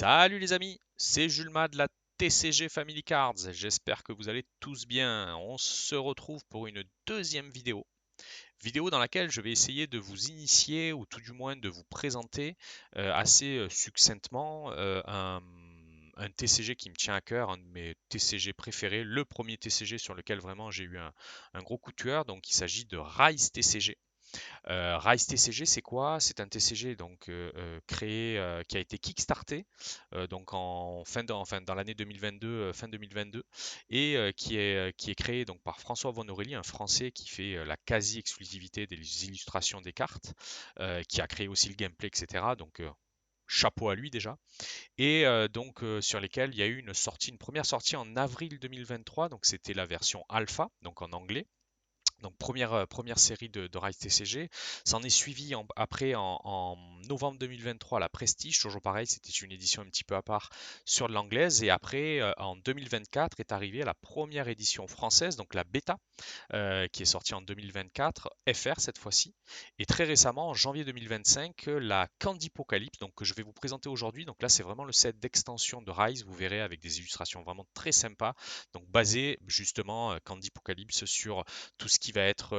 Salut les amis, c'est Julma de la TCG Family Cards. J'espère que vous allez tous bien. On se retrouve pour une deuxième vidéo dans laquelle je vais essayer de vous initier ou tout du moins de vous présenter assez succinctement un TCG qui me tient à cœur, un de mes TCG préférés, le premier TCG sur lequel vraiment j'ai eu un gros coup de cœur. Donc il s'agit de Rise TCG. Rise TCG, c'est quoi? C'est un TCG donc créé, qui a été kickstarté donc enfin, dans l'année 2022, fin 2022, et qui est créé donc par François Von Aurélie, un Français qui fait la quasi-exclusivité des illustrations des cartes, qui a créé aussi le gameplay, etc. Donc chapeau à lui déjà. Et donc sur lesquels il y a eu une première sortie en avril 2023, donc c'était la version alpha, donc en anglais. Donc première série de Rise TCG. S'en est suivi après en novembre 2023 la Prestige, toujours pareil, c'était une édition un petit peu à part sur de l'anglaise. Et après en 2024 est arrivée la première édition française, donc la bêta, qui est sortie en 2024, FR cette fois-ci. Et très récemment, en janvier 2025, la Candypocalypse, donc que je vais vous présenter aujourd'hui. Donc là, c'est vraiment le set d'extension de Rise, vous verrez, avec des illustrations vraiment très sympas. Donc basé justement, Candypocalypse, sur tout ce qui va être,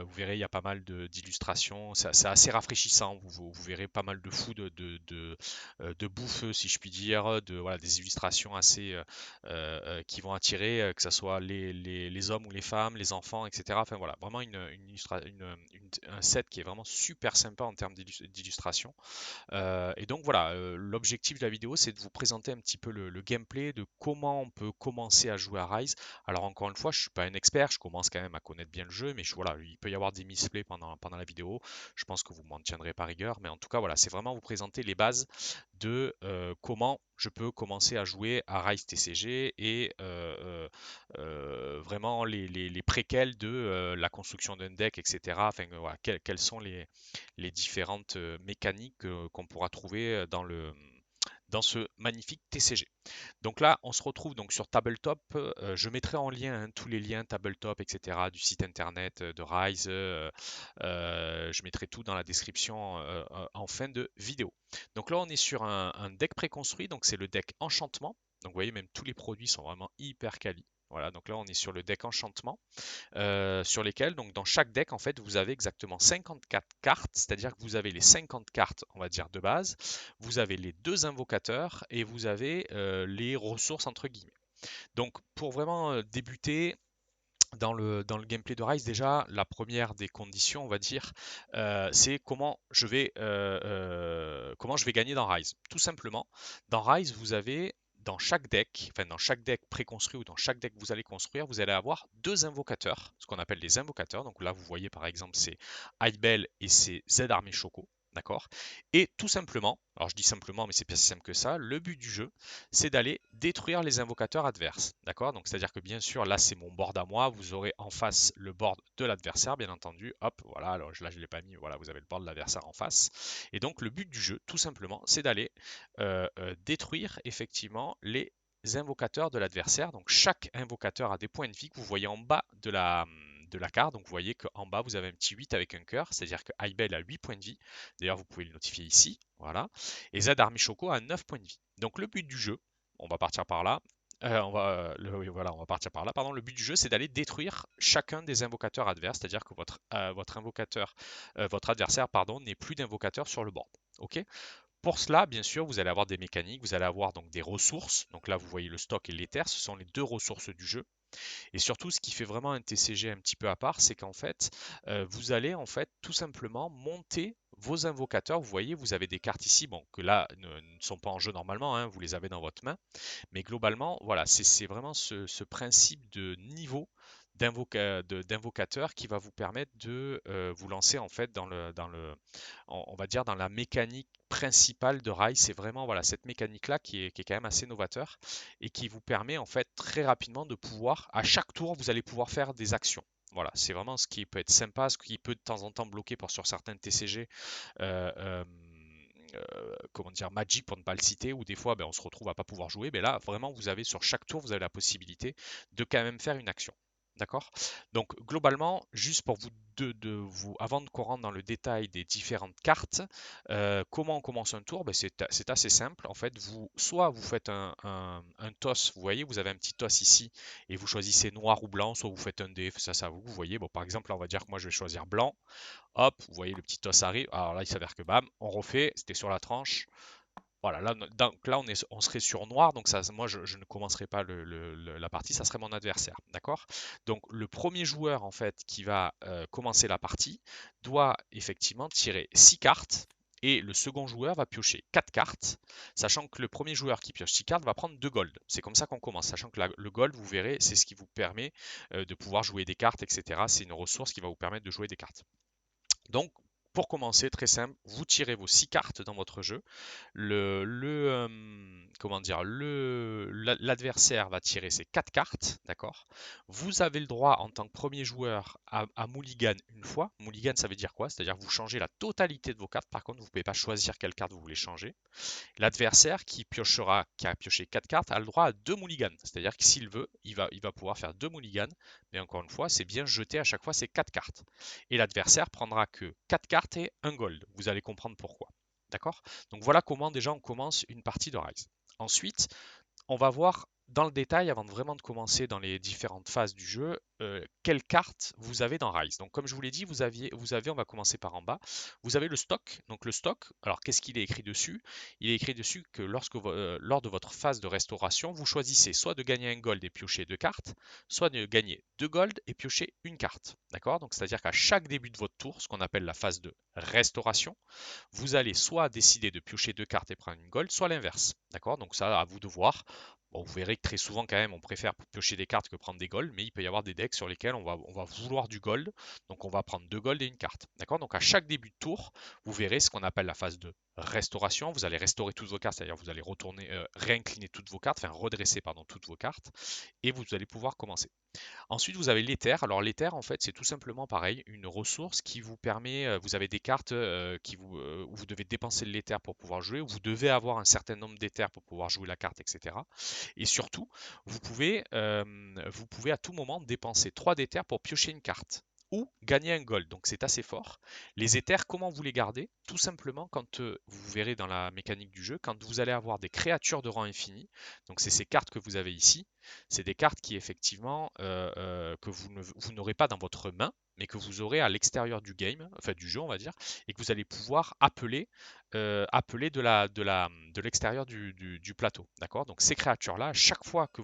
vous verrez, il y a pas mal d'illustrations. C'est assez rafraîchissant. Vous verrez pas mal de fous de bouffe, si je puis dire, voilà, des illustrations assez qui vont attirer, que ce soit les hommes ou les femmes, les enfants, etc. Enfin voilà, vraiment un set qui est vraiment super sympa en termes d'illustration. Et donc voilà, l'objectif de la vidéo, c'est de vous présenter un petit peu le gameplay de comment on peut commencer à jouer à Rise. Alors encore une fois, je suis pas un expert, je commence quand même à connaître bien le jeu, mais voilà, il peut y avoir des misplays pendant la vidéo. Je pense que vous m'en tiendrez par rigueur, mais en tout cas voilà, c'est vraiment vous présenter les bases de comment je peux commencer à jouer à Rise TCG et vraiment les préquels de la construction d'un deck, etc. Enfin voilà, quelles sont les différentes mécaniques qu'on pourra trouver dans ce magnifique TCG. Donc là, on se retrouve donc sur Tabletop. Je mettrai en lien tous les liens Tabletop, etc. du site internet de Rise. Je mettrai tout dans la description en fin de vidéo. Donc là, on est sur un deck préconstruit. Donc c'est le deck Enchantement. Donc vous voyez, même tous les produits sont vraiment hyper quali. Voilà, donc là on est sur le deck Enchantement, sur lesquels, donc dans chaque deck, en fait, vous avez exactement 54 cartes, c'est-à-dire que vous avez les 50 cartes, on va dire, de base, vous avez les deux invocateurs et vous avez les ressources, entre guillemets. Donc, pour vraiment débuter, dans le gameplay de Rise, déjà, la première des conditions, on va dire, c'est comment je vais gagner dans Rise. Tout simplement, dans Rise, vous avez dans chaque deck, enfin dans chaque deck préconstruit ou dans chaque deck que vous allez construire, vous allez avoir deux invocateurs, ce qu'on appelle les invocateurs. Donc là, vous voyez par exemple, c'est Heidbell et c'est Z Armée Choco. D'accord. Et tout simplement, alors je dis simplement, mais c'est pas si simple que ça, le but du jeu, c'est d'aller détruire les invocateurs adverses. D'accord? Donc c'est-à-dire que bien sûr, là c'est mon board à moi, vous aurez en face le board de l'adversaire, bien entendu. Hop, voilà, alors là je ne l'ai pas mis, voilà, vous avez le board de l'adversaire en face. Et donc le but du jeu, tout simplement, c'est d'aller détruire effectivement les invocateurs de l'adversaire. Donc chaque invocateur a des points de vie que vous voyez en bas de la carte. Donc vous voyez qu'en bas vous avez un petit 8 avec un cœur, c'est-à-dire que Heibel a 8 points de vie. D'ailleurs vous pouvez le notifier ici, voilà. Et Zad Armichoco a 9 points de vie. Donc le but du jeu, on va partir par là. Oui, voilà, on va partir par là. Pardon, le but du jeu, c'est d'aller détruire chacun des invocateurs adverses, c'est-à-dire que votre adversaire, pardon, n'ait plus d'invocateur sur le board. Ok. Pour cela, bien sûr, vous allez avoir des mécaniques, vous allez avoir donc des ressources. Donc là, vous voyez le stock et l'éther, ce sont les deux ressources du jeu. Et surtout, ce qui fait vraiment un TCG un petit peu à part, c'est qu'en fait, vous allez en fait tout simplement monter vos invocateurs. Vous voyez, vous avez des cartes ici, bon, que là ne sont pas en jeu normalement, hein, vous les avez dans votre main. Mais globalement, voilà, c'est vraiment ce principe de niveau d'invocateur qui va vous permettre de vous lancer en fait on va dire dans la mécanique principale de Rise. C'est vraiment voilà cette mécanique-là qui est quand même assez novateur et qui vous permet en fait très rapidement de pouvoir, à chaque tour, vous allez pouvoir faire des actions. Voilà, c'est vraiment ce qui peut être sympa, ce qui peut de temps en temps bloquer sur certains TCG. euh, euh, comment dire, Magic pour ne pas le citer, où des fois on se retrouve à pas pouvoir jouer, mais là vraiment vous avez sur chaque tour, vous avez la possibilité de quand même faire une action. D'accord? Donc globalement, juste pour vous, avant qu'on rentre dans le détail des différentes cartes, comment on commence un tour? Ben, c'est assez simple. En fait, soit vous faites un toss, vous voyez, vous avez un petit toss ici, et vous choisissez noir ou blanc, soit vous faites un dé, ça à vous, vous voyez. Bon, par exemple, là, on va dire que moi je vais choisir blanc. Hop, vous voyez le petit toss arrive. Alors là, il s'avère que bam, on refait, c'était sur la tranche. Voilà, là, donc là on serait sur noir, donc ça, moi je ne commencerai pas la partie, ça serait mon adversaire, d'accord? Donc le premier joueur en fait qui va commencer la partie doit effectivement tirer 6 cartes et le second joueur va piocher 4 cartes, sachant que le premier joueur qui pioche 6 cartes va prendre 2 gold. C'est comme ça qu'on commence, sachant que le gold, vous verrez, c'est ce qui vous permet de pouvoir jouer des cartes, etc. C'est une ressource qui va vous permettre de jouer des cartes. Donc, pour commencer, très simple, vous tirez vos 6 cartes dans votre jeu. Comment dire, l'adversaire va tirer ses 4 cartes, d'accord? Vous avez le droit, en tant que premier joueur, à mulligan une fois. Mulligan, ça veut dire quoi? C'est-à-dire que vous changez la totalité de vos cartes. Par contre, vous ne pouvez pas choisir quelle carte vous voulez changer. L'adversaire qui a pioché 4 cartes, a le droit à 2 mulligans. C'est-à-dire que s'il veut, il va pouvoir faire 2 mulligans. Mais encore une fois, c'est bien jeter à chaque fois ces 4 cartes. Et l'adversaire prendra que 4 cartes et un gold. Vous allez comprendre pourquoi. D'accord? Donc voilà comment déjà on commence une partie de Rise. Ensuite, on va voir dans le détail, avant vraiment de commencer dans les différentes phases du jeu, quelles cartes vous avez dans Rise. Donc comme je vous l'ai dit, on va commencer par en bas, vous avez le stock. Donc le stock, alors qu'est-ce qu'il est écrit dessus? Il est écrit dessus que lors de votre phase de restauration, vous choisissez soit de gagner un gold et piocher 2 cartes, soit de gagner 2 gold et piocher une carte. D'accord? Donc c'est-à-dire qu'à chaque début de votre tour, ce qu'on appelle la phase de restauration, vous allez soit décider de piocher 2 cartes et prendre une gold, soit l'inverse. D'accord? Donc ça, à vous de voir. Bon, vous verrez que très souvent, quand même, on préfère piocher des cartes que prendre des golds, mais il peut y avoir des decks sur lesquels on va vouloir du gold. Donc on va prendre 2 gold et une carte. D'accord? Donc à chaque début de tour, vous verrez ce qu'on appelle la phase de restauration. Vous allez restaurer toutes vos cartes, c'est-à-dire vous allez retourner, réincliner toutes vos cartes, enfin redresser pardon, toutes vos cartes, et vous allez pouvoir commencer. Ensuite, vous avez l'éther. Alors l'éther, en fait, c'est tout simplement pareil, une ressource qui vous permet, vous avez des cartes où vous devez dépenser de l'éther pour pouvoir jouer, où vous devez avoir un certain nombre d'éther pour pouvoir jouer la carte, etc. Et surtout, vous pouvez à tout moment dépenser 3 d'éther pour piocher une carte ou gagner un gold. Donc c'est assez fort. Les éthers, comment vous les gardez? Tout simplement quand vous verrez dans la mécanique du jeu, quand vous allez avoir des créatures de rang infini, donc c'est ces cartes que vous avez ici, c'est des cartes qui effectivement que vous n'aurez pas dans votre main, mais que vous aurez à l'extérieur du game, enfin du jeu on va dire, et que vous allez pouvoir appeler de l'extérieur du plateau. D'accord? Donc ces créatures-là, à chaque fois que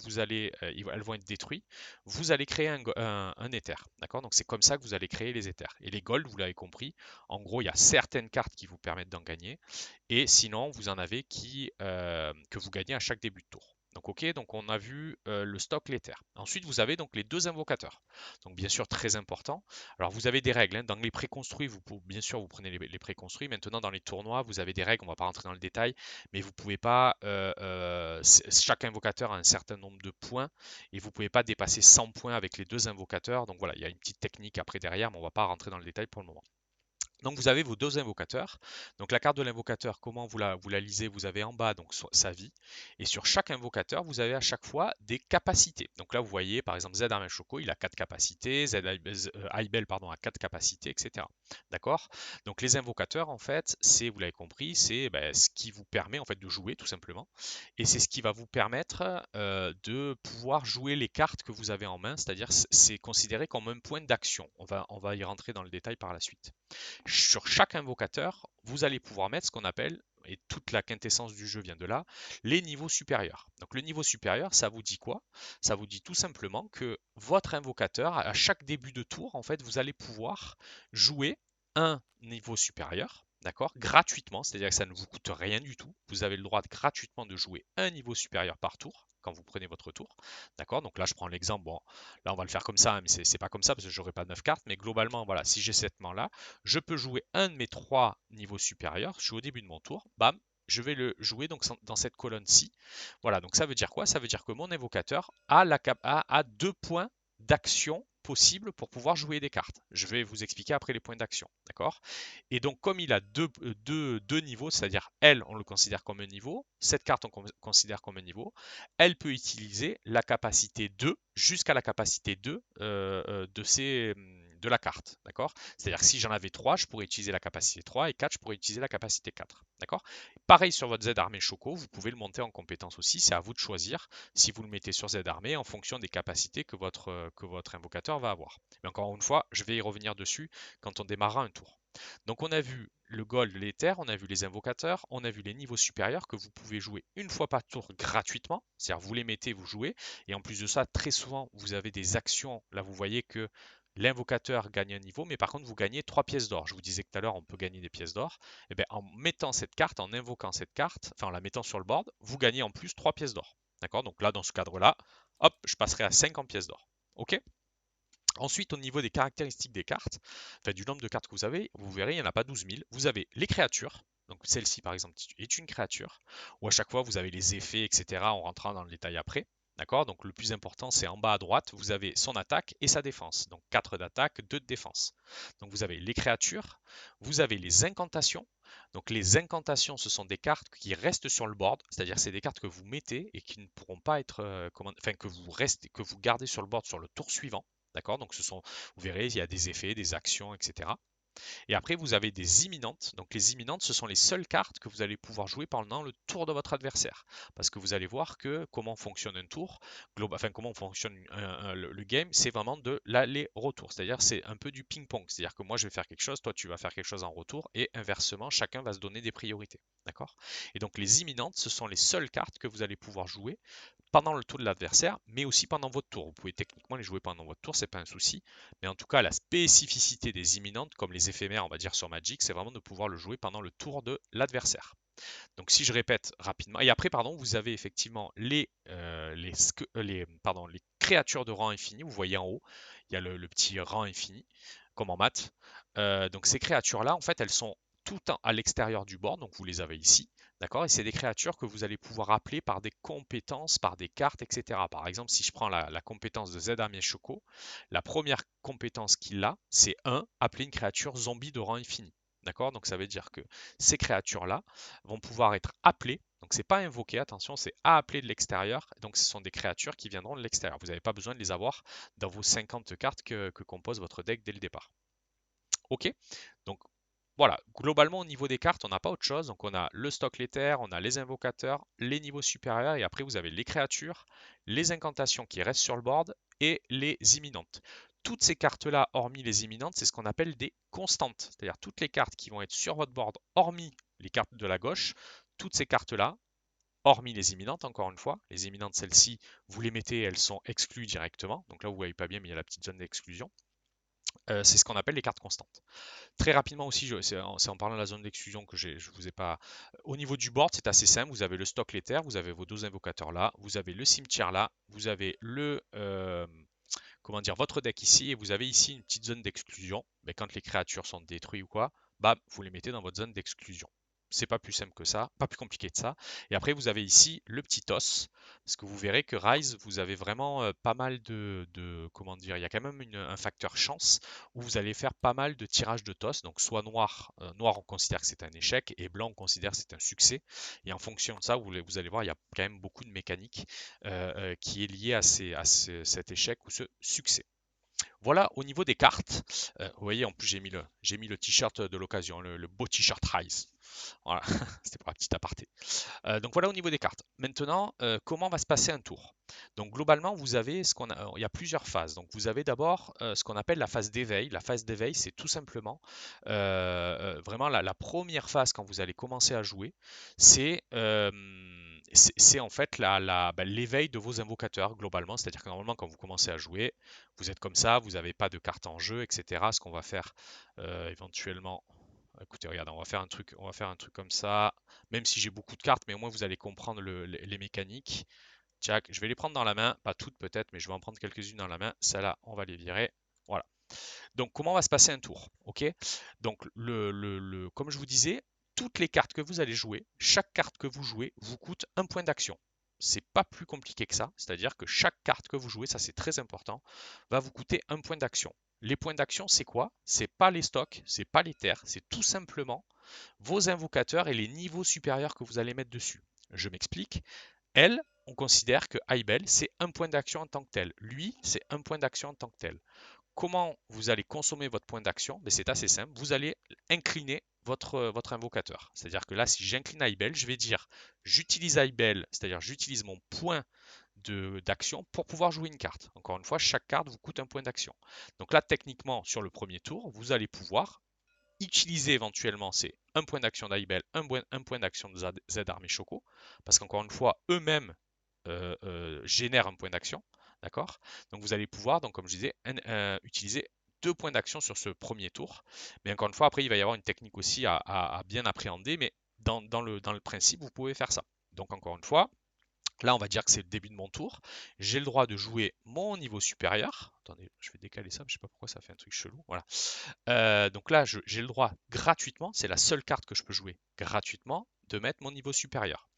elles vont être détruites, vous allez créer un éther. D'accord? Donc c'est comme ça que vous allez créer les éthers. Et les golds, vous l'avez compris, en gros, il y a certaines cartes qui vous permettent d'en gagner, et sinon vous en avez que vous gagnez à chaque début de tour. Donc ok, donc on a vu le stock, l'éther. Ensuite, vous avez donc les 2 invocateurs. Donc bien sûr, très important. Alors vous avez des règles. Hein. Dans les préconstruits, bien sûr, vous prenez les préconstruits. Maintenant, dans les tournois, vous avez des règles. On ne va pas rentrer dans le détail, mais vous pouvez pas. Chaque invocateur a un certain nombre de points et vous ne pouvez pas dépasser 100 points avec les 2 invocateurs. Donc voilà, il y a une petite technique après derrière, mais on ne va pas rentrer dans le détail pour le moment. Donc vous avez vos 2 invocateurs. Donc la carte de l'invocateur, comment vous la lisez? Vous avez en bas donc sa vie. Et sur chaque invocateur, vous avez à chaque fois des capacités. Donc là, vous voyez, par exemple, Z Armel Choco, il a 4 capacités, Aibel, pardon, a 4 capacités, etc. D'accord? Donc les invocateurs, en fait, vous l'avez compris, c'est ce qui vous permet en fait de jouer tout simplement. Et c'est ce qui va vous permettre de pouvoir jouer les cartes que vous avez en main, c'est-à-dire c'est considéré comme un point d'action. On va y rentrer dans le détail par la suite. Sur chaque invocateur, vous allez pouvoir mettre ce qu'on appelle, et toute la quintessence du jeu vient de là, les niveaux supérieurs. Donc le niveau supérieur, ça vous dit quoi? Ça vous dit tout simplement que votre invocateur, à chaque début de tour, en fait, vous allez pouvoir jouer un niveau supérieur, d'accord, gratuitement, c'est-à-dire que ça ne vous coûte rien du tout. Vous avez le droit gratuitement de jouer un niveau supérieur par tour quand vous prenez votre tour, d'accord. Donc là, je prends l'exemple. Bon, là, on va le faire comme ça, mais c'est pas comme ça parce que j'aurai pas 9 cartes. Mais globalement, voilà, si j'ai cette main-là, je peux jouer un de mes 3 niveaux supérieurs. Je suis au début de mon tour, bam, je vais le jouer donc dans cette colonne-ci. Voilà, donc ça veut dire quoi? Ça veut dire que mon invocateur a 2 points d'action possibles pour pouvoir jouer des cartes. Je vais vous expliquer après les points d'action, d'accord? Et donc, comme il a deux niveaux, c'est-à-dire elle, on le considère comme un niveau, cette carte, on considère comme un niveau, elle peut utiliser la capacité 2 jusqu'à la capacité 2 de la carte, d'accord? C'est-à-dire que si j'en avais 3, je pourrais utiliser la capacité 3 et 4, je pourrais utiliser la capacité 4, d'accord? Pareil sur votre Z armée Choco, vous pouvez le monter en compétence aussi, c'est à vous de choisir si vous le mettez sur Z armée en fonction des capacités que votre invocateur va avoir. Mais encore une fois, je vais y revenir dessus quand on démarrera un tour. Donc on a vu le gold, l'éther, on a vu les invocateurs, on a vu les niveaux supérieurs que vous pouvez jouer une fois par tour gratuitement, c'est-à-dire vous les mettez, vous jouez, et en plus de ça, très souvent, vous avez des actions, là vous voyez que l'invocateur gagne un niveau, mais par contre vous gagnez 3 pièces d'or. Je vous disais tout à l'heure, on peut gagner des pièces d'or. Et bien en mettant cette carte, en invoquant cette carte, enfin en la mettant sur le board, vous gagnez en plus 3 pièces d'or. D'accord? Donc là, dans ce cadre-là, hop, je passerai à 50 pièces d'or. OK? Ensuite, au niveau des caractéristiques des cartes, enfin du nombre de cartes que vous avez, vous verrez, il n'y en a pas 12 000. Vous avez les créatures, donc celle-ci par exemple est une créature, où à chaque fois vous avez les effets, etc. On rentrera dans le détail après. D'accord? Donc le plus important, c'est en bas à droite, vous avez son attaque et sa défense. Donc 4 d'attaque, 2 de défense. Donc vous avez les créatures, vous avez les incantations. Donc les incantations, ce sont des cartes qui restent sur le board, c'est-à-dire c'est des cartes que vous mettez et qui ne pourront pas être, enfin que vous gardez sur le board sur le tour suivant. D'accord? Donc vous verrez, il y a des effets, des actions, etc. Et après, vous avez des imminentes. Donc les imminentes, ce sont les seules cartes que vous allez pouvoir jouer pendant le tour de votre adversaire. Parce que vous allez voir que comment fonctionne un tour, enfin comment fonctionne le game, c'est vraiment de l'aller-retour. C'est-à-dire c'est un peu du ping-pong. C'est-à-dire que moi je vais faire quelque chose, toi tu vas faire quelque chose en retour, et inversement, chacun va se donner des priorités. D'accord? Et donc les imminentes, ce sont les seules cartes que vous allez pouvoir jouer pendant le tour de l'adversaire, mais aussi pendant votre tour. Vous pouvez techniquement les jouer pendant votre tour, c'est pas un souci. Mais en tout cas, la spécificité des imminentes, comme les éphémères, on va dire sur Magic, c'est vraiment de pouvoir le jouer pendant le tour de l'adversaire. Donc si je répète rapidement, et après, pardon, vous avez effectivement les créatures de rang infini. Vous voyez en haut, il y a le petit rang infini, comme en maths. Donc ces créatures-là, en fait, elles sont tout à l'extérieur du board, donc vous les avez ici. D'accord? Et c'est des créatures que vous allez pouvoir appeler par des compétences, par des cartes, etc. Par exemple, si je prends la compétence de Zedamie Choco, la première compétence qu'il a, c'est 1, appeler une créature zombie de rang infini. D'accord? Donc ça veut dire que ces créatures-là vont pouvoir être appelées. Donc c'est pas invoqué, attention, c'est à appeler de l'extérieur. Donc ce sont des créatures qui viendront de l'extérieur. Vous n'avez pas besoin de les avoir dans vos 50 cartes que compose votre deck dès le départ. Ok? Donc voilà, globalement au niveau des cartes, on n'a pas autre chose. Donc on a le stock l'éther, on a les invocateurs, les niveaux supérieurs, et après vous avez les créatures, les incantations qui restent sur le board et les imminentes. Toutes ces cartes-là, hormis les imminentes, c'est ce qu'on appelle des constantes. C'est-à-dire toutes les cartes qui vont être sur votre board, hormis les cartes de la gauche, toutes ces cartes-là, hormis les imminentes, encore une fois, les imminentes, celles-ci, vous les mettez, elles sont exclues directement. Donc là, vous ne voyez pas bien, mais il y a la petite zone d'exclusion. C'est ce qu'on appelle les cartes constantes. Très rapidement aussi, c'est en parlant de la zone d'exclusion que je vous ai pas. Au niveau du board, c'est assez simple. Vous avez le stock l'éther, vous avez vos deux invocateurs là, vous avez le cimetière là, vous avez comment dire, votre deck ici, et vous avez ici une petite zone d'exclusion. Mais quand les créatures sont détruites ou quoi, bah, vous les mettez dans votre zone d'exclusion. C'est pas plus simple que ça, pas plus compliqué que ça. Et après, vous avez ici le petit os, parce que vous verrez que Rise, vous avez vraiment pas mal comment dire, il y a quand même un facteur chance où vous allez faire pas mal de tirages de toss. Donc soit noir, noir on considère que c'est un échec, et blanc on considère que c'est un succès. Et en fonction de ça, vous allez voir, il y a quand même beaucoup de mécanique qui est liée à cet échec ou ce succès. Voilà au niveau des cartes. Vous voyez, en plus j'ai mis le t-shirt de l'occasion, le beau t-shirt Rise. Voilà, c'était pour la petite aparté. Donc voilà au niveau des cartes. Maintenant, comment va se passer un tour? Donc globalement, vous avez il y a plusieurs phases. Donc vous avez d'abord ce qu'on appelle la phase d'éveil. La phase d'éveil, c'est tout simplement vraiment la première phase quand vous allez commencer à jouer. C'est en fait l'éveil de vos invocateurs globalement. C'est-à-dire que normalement, quand vous commencez à jouer, vous êtes comme ça, vous n'avez pas de cartes en jeu, etc. Ce qu'on va faire éventuellement. Écoutez, regardez, on va faire un truc comme ça. Même si j'ai beaucoup de cartes, mais au moins vous allez comprendre les mécaniques. Tiens, je vais les prendre dans la main, pas toutes peut-être, mais je vais en prendre quelques-unes dans la main. Celles-là, on va les virer. Voilà. Donc, comment va se passer un tour? Ok. Donc, comme je vous disais, toutes les cartes que vous allez jouer, chaque carte que vous jouez vous coûte un point d'action. c'est pas plus compliqué que ça. C'est-à-dire que chaque carte que vous jouez, ça c'est très important, va vous coûter un point d'action. Les points d'action, c'est quoi? C'est pas les stocks, c'est pas les terres, c'est tout simplement vos invocateurs et les niveaux supérieurs que vous allez mettre dessus. Je m'explique. Elle, on considère que Aibel, c'est un point d'action en tant que tel. Lui, c'est un point d'action en tant que tel. Comment vous allez consommer votre point d'action? C'est assez simple. Vous allez incliner votre invocateur. C'est-à-dire que là, si j'incline Aibel, je vais dire j'utilise Aibel, c'est-à-dire j'utilise mon point d'action pour pouvoir jouer une carte. Encore une fois, chaque carte vous coûte un point d'action. Donc là, techniquement, sur le premier tour, vous allez pouvoir utiliser éventuellement, c'est un point d'action d'Aibel, un point d'action de Z Armée Choco, parce qu'encore une fois, eux-mêmes génèrent un point d'action, d'accord? Donc vous allez pouvoir, donc comme je disais, utiliser 2 points d'action sur ce premier tour. Mais encore une fois, après, il va y avoir une technique aussi à bien appréhender, mais dans le principe, vous pouvez faire ça. Donc encore une fois, là, on va dire que c'est le début de mon tour. J'ai le droit de jouer mon niveau supérieur. Attendez, je vais décaler ça, je sais pas pourquoi ça fait un truc chelou. Voilà. Donc là, j'ai le droit gratuitement, c'est la seule carte que je peux jouer gratuitement, de mettre mon niveau supérieur.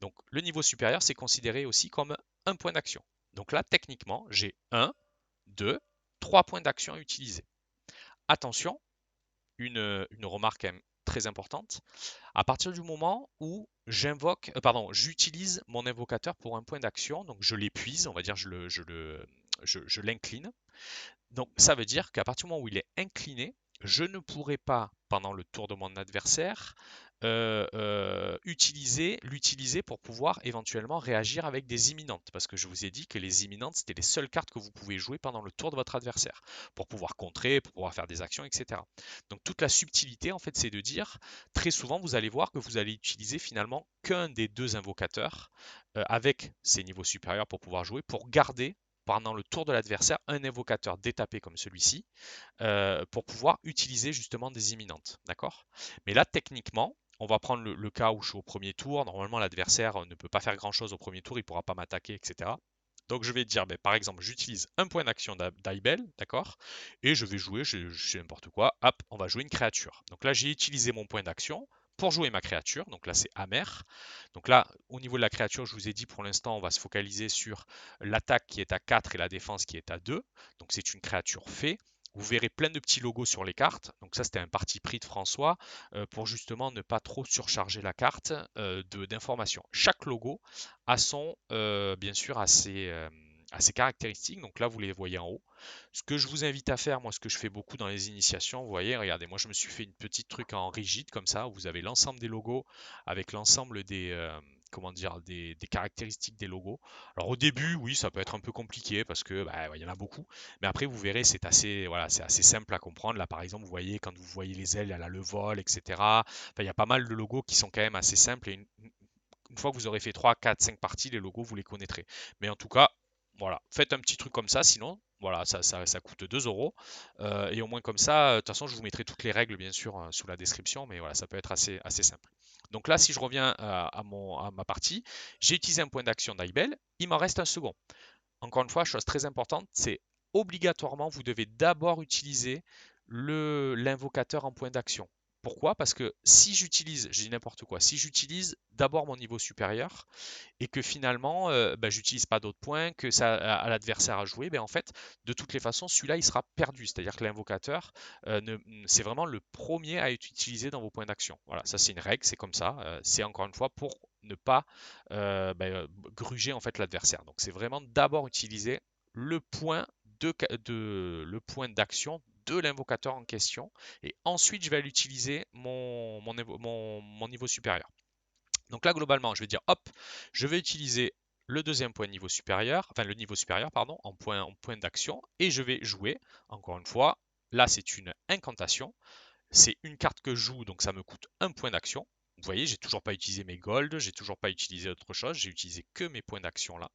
Donc le niveau supérieur, c'est considéré aussi comme un point d'action. Donc là, techniquement, j'ai 1, 2, 3 points d'action à utiliser. Attention, une remarque quand même très importante. À partir du moment où j'utilise mon invocateur pour un point d'action, donc je l'épuise, on va dire, je l'incline. Donc ça veut dire qu'à partir du moment où il est incliné, je ne pourrai pas, pendant le tour de mon adversaire, l'utiliser pour pouvoir éventuellement réagir avec des imminentes. Parce que je vous ai dit que les imminentes, c'était les seules cartes que vous pouvez jouer pendant le tour de votre adversaire, pour pouvoir contrer, pour pouvoir faire des actions, etc. Donc toute la subtilité, en fait, c'est de dire, très souvent, vous allez voir que vous allez utiliser finalement qu'un des 2 invocateurs avec ces niveaux supérieurs pour pouvoir jouer, pour garder pendant le tour de l'adversaire un invocateur détapé comme celui-ci pour pouvoir utiliser justement des imminentes. D'accord? Mais là, techniquement, on va prendre le cas où je suis au premier tour. Normalement, l'adversaire ne peut pas faire grand-chose au premier tour, il ne pourra pas m'attaquer, etc. Donc je vais dire, par exemple, j'utilise un point d'action d'Aibel, d'accord? Et je vais jouer, je sais n'importe quoi, hop, on va jouer une créature. Donc là, j'ai utilisé mon point d'action pour jouer ma créature. Donc là, c'est amer. Donc là, au niveau de la créature, je vous ai dit pour l'instant, on va se focaliser sur l'attaque qui est à 4 et la défense qui est à 2. Donc c'est une créature fée. Vous verrez plein de petits logos sur les cartes. Donc ça, c'était un parti pris de François pour justement ne pas trop surcharger la carte d'informations. Chaque logo a bien sûr, à ses caractéristiques. Donc là, vous les voyez en haut. Ce que je vous invite à faire, moi, ce que je fais beaucoup dans les initiations, vous voyez, regardez, moi, je me suis fait une petite truc en rigide comme ça, où vous avez l'ensemble des logos avec l'ensemble comment dire, des caractéristiques des logos. Alors au début, oui, ça peut être un peu compliqué parce que il y en a beaucoup, mais après vous verrez, c'est assez, voilà, c'est assez simple à comprendre. Là, par exemple, vous voyez quand vous voyez les ailes, elle a le vol, etc. Enfin, il y a pas mal de logos qui sont quand même assez simples et une fois que vous aurez fait 3, 4, 5 parties, les logos, vous les connaîtrez. Mais en tout cas, voilà, faites un petit truc comme ça, sinon, voilà, ça coûte 2 euros. Et au moins comme ça, de toute façon, je vous mettrai toutes les règles, bien sûr, sous la description, mais voilà, ça peut être assez simple. Donc là, si je reviens à ma partie, j'ai utilisé un point d'action d'Aibel, il m'en reste un second. Encore une fois, chose très importante, c'est obligatoirement, vous devez d'abord utiliser l'invocateur en point d'action. Pourquoi? Parce que si j'utilise, je dis n'importe quoi, si j'utilise d'abord mon niveau supérieur et que finalement j'utilise pas d'autres points, que ça à l'adversaire à jouer, en fait, de toutes les façons, celui-là il sera perdu. C'est-à-dire que l'invocateur, c'est vraiment le premier à être utilisé dans vos points d'action. Voilà, ça c'est une règle, c'est comme ça. C'est encore une fois pour ne pas gruger en fait l'adversaire. Donc c'est vraiment d'abord utiliser le point le point d'action de l'invocateur en question et ensuite je vais aller utiliser mon niveau supérieur. Donc là, globalement, je vais dire, hop, je vais utiliser le deuxième point niveau supérieur, enfin le niveau supérieur, pardon, en point d'action, et je vais jouer, encore une fois, là c'est une incantation, c'est une carte que je joue, donc ça me coûte un point d'action. Vous voyez, j'ai toujours pas utilisé mes golds, j'ai toujours pas utilisé autre chose, j'ai utilisé que mes points d'action là.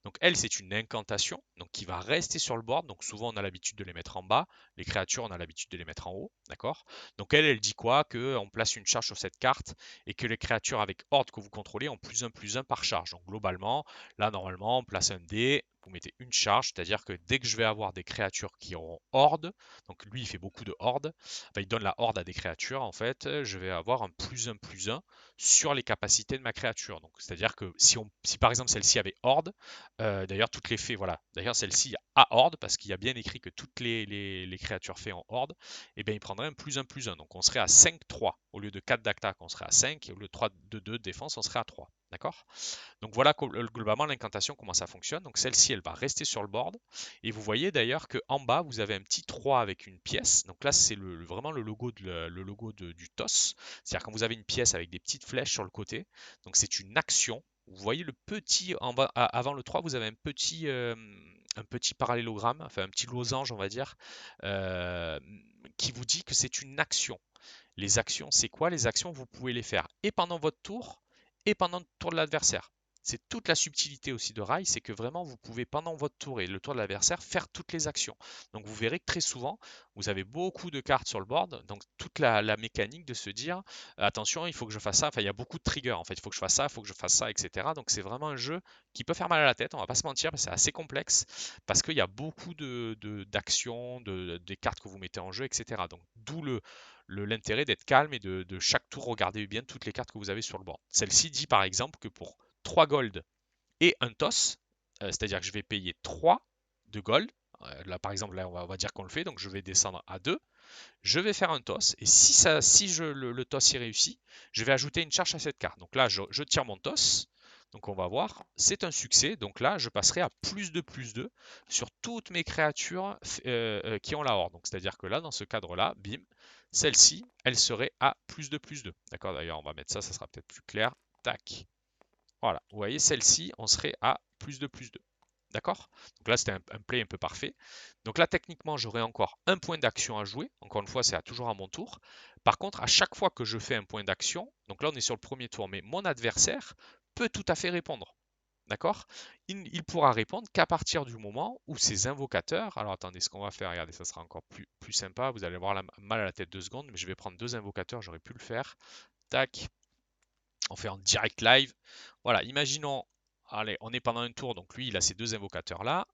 Donc elle, c'est une incantation, donc qui va rester sur le board. Donc souvent on a l'habitude de les mettre en bas, les créatures on a l'habitude de les mettre en haut, d'accord? Donc elle dit quoi? Que on place une charge sur cette carte et que les créatures avec ordre que vous contrôlez ont +1/+1 par charge. Donc globalement, là normalement on place un dé, vous mettez une charge, c'est-à-dire que dès que je vais avoir des créatures qui auront horde, donc lui il fait beaucoup de horde, enfin, il donne la horde à des créatures, en fait, je vais avoir un plus un sur les capacités de ma créature. Donc c'est-à-dire que si par exemple celle-ci avait horde, d'ailleurs toutes les fées, voilà, d'ailleurs celle-ci a horde, parce qu'il y a bien écrit que toutes les créatures fées en horde, et bien il prendrait un plus un. Donc on serait à 5-3. Au lieu de 4 d'attaque, on serait à 5, et au lieu de 3 de 2 de défense, on serait à 3. D'accord? Donc voilà globalement l'incantation, comment ça fonctionne. Donc celle-ci, elle va rester sur le board. Et vous voyez d'ailleurs qu'en bas, vous avez un petit 3 avec une pièce. Donc là, c'est vraiment le logo, du TOS. C'est-à-dire quand vous avez une pièce avec des petites flèches sur le côté. Donc c'est une action. Vous voyez le petit, en bas, avant le 3, vous avez un petit parallélogramme, enfin un petit losange, on va dire, euh, qui vous dit que c'est une action. Les actions, c'est quoi? Les actions, vous pouvez les faire et pendant votre tour et pendant le tour de l'adversaire. C'est toute la subtilité aussi de Rail, c'est que vraiment vous pouvez pendant votre tour et le tour de l'adversaire faire toutes les actions. Donc vous verrez que très souvent, vous avez beaucoup de cartes sur le board, donc toute la mécanique de se dire attention, il faut que je fasse ça, enfin il y a beaucoup de triggers en fait, il faut que je fasse ça, il faut que je fasse ça, etc. Donc c'est vraiment un jeu qui peut faire mal à la tête, on va pas se mentir, c'est assez complexe parce qu'il y a beaucoup d'actions, des cartes que vous mettez en jeu, etc. Donc d'où l'intérêt d'être calme et de chaque tour regarder bien toutes les cartes que vous avez sur le board. Celle-ci dit par exemple que pour 3 gold et un toss, c'est-à-dire que je vais payer 3 de gold, là par exemple là on va dire qu'on le fait, donc je vais descendre à 2, je vais faire un toss, et si le toss y réussit, je vais ajouter une charge à cette carte. Donc là je tire mon toss, donc on va voir, c'est un succès, donc là je passerai à plus 2 sur toutes mes créatures qui ont la horde. Donc c'est-à-dire que là, dans ce cadre-là, bim, celle-ci, elle serait à plus 2. D'accord, d'ailleurs on va mettre ça, ça sera peut-être plus clair. Tac. Voilà, vous voyez, celle-ci, on serait à plus 2. D'accord? Donc là, c'était un play un peu parfait. Donc là, techniquement, j'aurai encore un point d'action à jouer. Encore une fois, c'est toujours à mon tour. Par contre, à chaque fois que je fais un point d'action, donc là, on est sur le premier tour, mais mon adversaire peut tout à fait répondre. D'accord? Il pourra répondre qu'à partir du moment où ses invocateurs. Alors attendez, ce qu'on va faire, regardez, ça sera encore plus sympa. Vous allez avoir mal à la tête 2 secondes, mais je vais prendre 2 invocateurs, j'aurais pu le faire. Tac, on fait en direct live. Voilà, imaginons, allez, on est pendant un tour, donc lui, il a ces 2 invocateurs-là.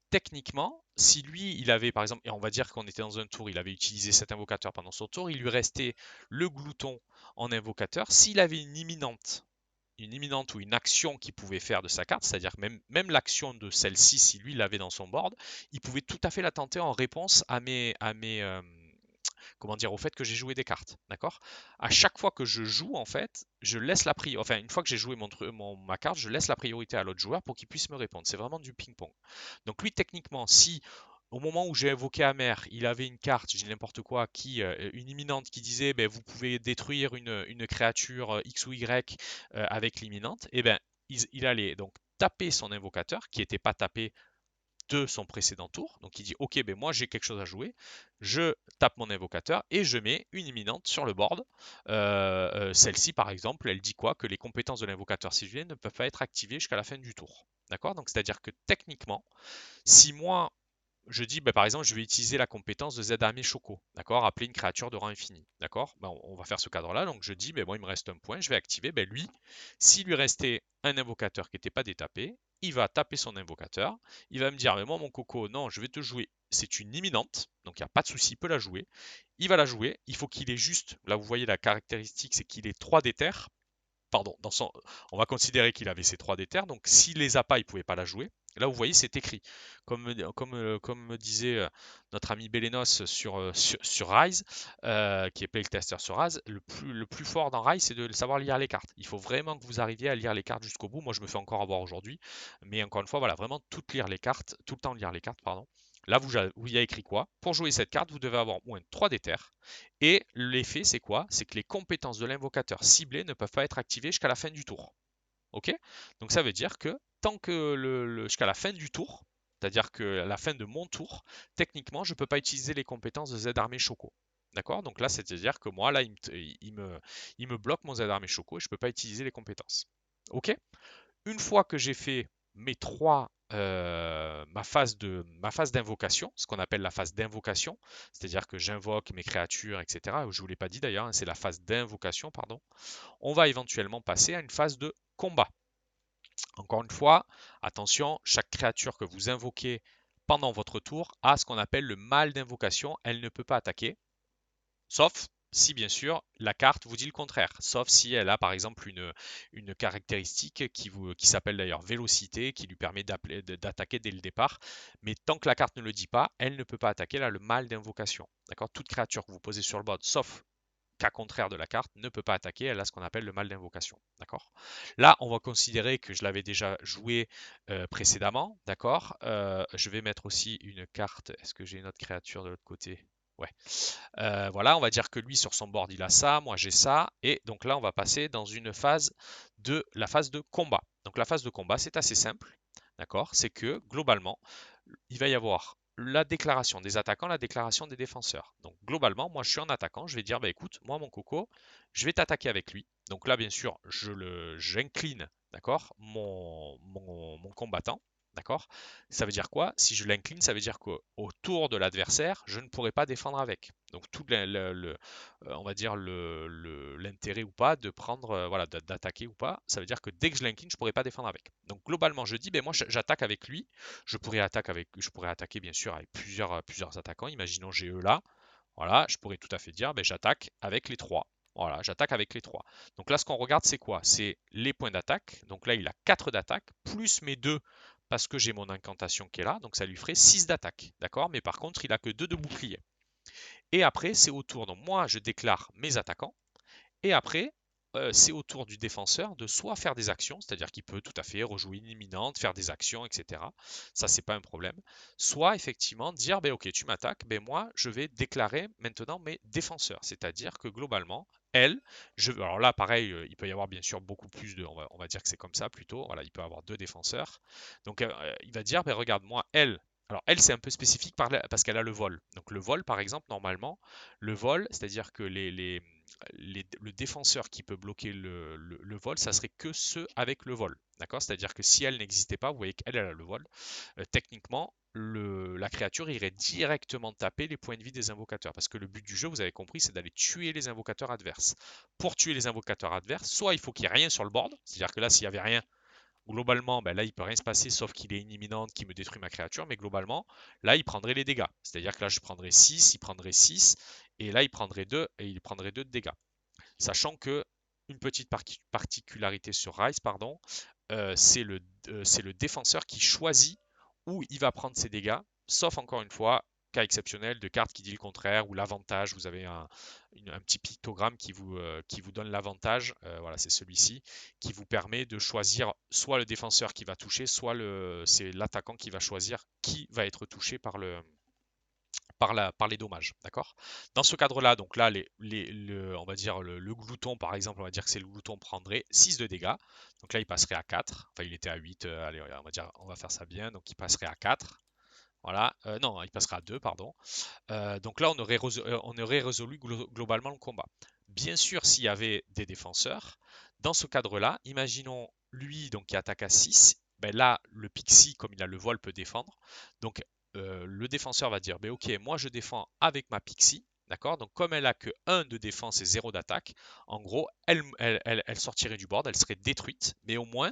Techniquement, si lui, il avait, par exemple, et on va dire qu'on était dans un tour, il avait utilisé cet invocateur pendant son tour, il lui restait le glouton en invocateur. S'il avait une imminente ou une action qu'il pouvait faire de sa carte, c'est-à-dire même l'action de celle-ci, si lui l'avait dans son board, il pouvait tout à fait la tenter en réponse comment dire, au fait que j'ai joué des cartes, d'accord? À chaque fois que je joue, en fait, je laisse la priorité, enfin, une fois que j'ai joué ma carte, je laisse la priorité à l'autre joueur pour qu'il puisse me répondre. C'est vraiment du ping-pong. Donc lui, techniquement, si au moment où j'ai invoqué Amer, il avait une carte, je dis n'importe quoi, une imminente qui disait ben, vous pouvez détruire une créature X ou Y avec l'imminente, et ben il allait donc taper son invocateur qui n'était pas tapé de son précédent tour. Donc il dit ok, ben moi j'ai quelque chose à jouer, je tape mon invocateur et je mets une imminente sur le board. Celle-ci par exemple, elle dit quoi? Que les compétences de l'invocateur sigilé ne peuvent pas être activées jusqu'à la fin du tour. D'accord? Donc c'est-à-dire que techniquement, si moi je dis, bah, par exemple, je vais utiliser la compétence de Z armée Choco, d'accord? Appeler une créature de rang infini, d'accord? Ben, on va faire ce cadre-là, donc je dis, ben, moi il me reste un point, je vais activer, ben, lui, s'il lui restait un invocateur qui n'était pas détapé, il va taper son invocateur, il va me dire, mais moi mon coco, non, je vais te jouer, c'est une imminente, donc il n'y a pas de souci, il peut la jouer, il va la jouer, il faut qu'il ait juste, là vous voyez la caractéristique, c'est qu'il ait 3 d'éther, pardon, on va considérer qu'il avait ses 3 d'éther, donc s'il les a pas, il ne pouvait pas la jouer. Là, vous voyez, c'est écrit. Comme me disait notre ami Belenos sur Rise, qui est playtester sur Rise, le plus fort dans Rise, c'est de savoir lire les cartes. Il faut vraiment que vous arriviez à lire les cartes jusqu'au bout. Moi, je me fais encore avoir aujourd'hui. Mais encore une fois, voilà, vraiment toutes lire les cartes, tout le temps lire les cartes, pardon. Là, il y a écrit quoi? Pour jouer cette carte, vous devez avoir moins 3 d'éther. Et l'effet, c'est quoi? C'est que les compétences de l'invocateur ciblé ne peuvent pas être activées jusqu'à la fin du tour. Ok? Donc ça veut dire que tant que jusqu'à la fin du tour, c'est-à-dire que à la fin de mon tour, techniquement, je ne peux pas utiliser les compétences de Z armée Choco. D'accord? Donc là, c'est-à-dire que moi, là, il me bloque mon Z armée Choco et je ne peux pas utiliser les compétences. Ok? Une fois que j'ai fait ma phase d'invocation, ce qu'on appelle la phase d'invocation, c'est-à-dire que j'invoque mes créatures, etc. Je ne vous l'ai pas dit d'ailleurs, hein, c'est la phase d'invocation, pardon. On va éventuellement passer à une phase de combat. Encore une fois, attention, chaque créature que vous invoquez pendant votre tour a ce qu'on appelle le mal d'invocation. Elle ne peut pas attaquer, sauf si bien sûr la carte vous dit le contraire, sauf si elle a par exemple une caractéristique qui s'appelle d'ailleurs vélocité, qui lui permet d'attaquer dès le départ. Mais tant que la carte ne le dit pas, elle ne peut pas attaquer, elle a le mal d'invocation. D'accord? Toute créature que vous posez sur le board, sauf cas contraire de la carte, ne peut pas attaquer, elle a ce qu'on appelle le mal d'invocation. D'accord? Là, on va considérer que je l'avais déjà joué précédemment. D'accord? Je vais mettre aussi une carte. Est-ce que j'ai une autre créature de l'autre côté? Ouais. Voilà, on va dire que lui sur son board il a ça, moi j'ai ça, et donc là on va passer dans une phase la phase de combat. Donc la phase de combat c'est assez simple, d'accord? C'est que globalement il va y avoir la déclaration des attaquants, la déclaration des défenseurs. Donc globalement, moi je suis un attaquant, je vais dire bah écoute, moi mon coco, je vais t'attaquer avec lui. Donc là bien sûr, j'incline, d'accord, mon combattant, d'accord. Ça veut dire quoi? Si je l'incline, ça veut dire qu'au tour de l'adversaire, je ne pourrai pas défendre avec. Donc tout on va dire l'intérêt ou pas de prendre, voilà, d'attaquer ou pas, ça veut dire que dès que je l'incline, je ne pourrai pas défendre avec. Donc globalement, je dis ben moi j'attaque avec lui. Je pourrais attaquer bien sûr avec plusieurs attaquants. Imaginons j'ai eux là. Voilà, je pourrais tout à fait dire, ben, j'attaque avec les trois. Voilà, j'attaque avec les trois. Donc là, ce qu'on regarde, c'est quoi? C'est les points d'attaque. Donc là, il a 4 d'attaque, plus mes 2 parce que j'ai mon incantation qui est là. Donc ça lui ferait 6 d'attaque. D'accord? Mais par contre, il a que 2 de bouclier. Et après, c'est au tour. Donc moi, je déclare mes attaquants. Et après, c'est au tour du défenseur de soit faire des actions, c'est-à-dire qu'il peut tout à fait rejouer une imminente, faire des actions, etc. Ça, c'est pas un problème. Soit effectivement dire, ben, ok, tu m'attaques, ben moi, je vais déclarer maintenant mes défenseurs, c'est-à-dire que globalement, elle, alors là, pareil, il peut y avoir bien sûr beaucoup plus on va dire que c'est comme ça plutôt. Voilà, il peut avoir 2 défenseurs. Donc, il va dire, ben regarde, moi, elle. Alors elle, c'est un peu spécifique parce qu'elle a le vol. Donc le vol, par exemple, normalement, le vol, c'est-à-dire que le défenseur qui peut bloquer le vol, ça serait que ceux avec le vol. D'accord? C'est-à-dire que si elle n'existait pas, vous voyez qu'elle a le vol, techniquement, la créature irait directement taper les points de vie des invocateurs. Parce que le but du jeu, vous avez compris, c'est d'aller tuer les invocateurs adverses. Pour tuer les invocateurs adverses, soit il faut qu'il n'y ait rien sur le board, c'est-à-dire que là, s'il n'y avait rien, globalement, ben là, il peut rien se passer sauf qu'il est une imminente qui me détruit ma créature, mais globalement, là, il prendrait les dégâts. C'est-à-dire que là, je prendrais 6, il prendrait 6, et là, il prendrait 2, et il prendrait 2 de dégâts. Sachant que une petite particularité sur Rise, pardon, c'est le défenseur qui choisit où il va prendre ses dégâts, sauf encore une fois, cas exceptionnel de carte qui dit le contraire, ou l'avantage, vous avez un petit pictogramme qui vous donne l'avantage, voilà c'est celui-ci, qui vous permet de choisir soit le défenseur qui va toucher, soit c'est l'attaquant qui va choisir qui va être touché par les dommages, d'accord? Dans ce cadre-là, donc là, on va dire le glouton, par exemple, on va dire que c'est le glouton prendrait 6 de dégâts. Donc là, il passerait à 4. Enfin, il était à 8. Allez, on va dire, on va faire ça bien. Donc il passerait à 4. Voilà. Non, il passerait à 2, pardon. Donc là, on aurait résolu globalement le combat. Bien sûr, s'il y avait des défenseurs, dans ce cadre-là, imaginons lui donc qui attaque à 6, ben là, le pixie, comme il a le vol, peut défendre. Donc le défenseur va dire, ben ok, moi je défends avec ma pixie. D'accord? Donc, comme elle a que 1 de défense et 0 d'attaque, en gros, elle sortirait du board, elle serait détruite, mais au moins,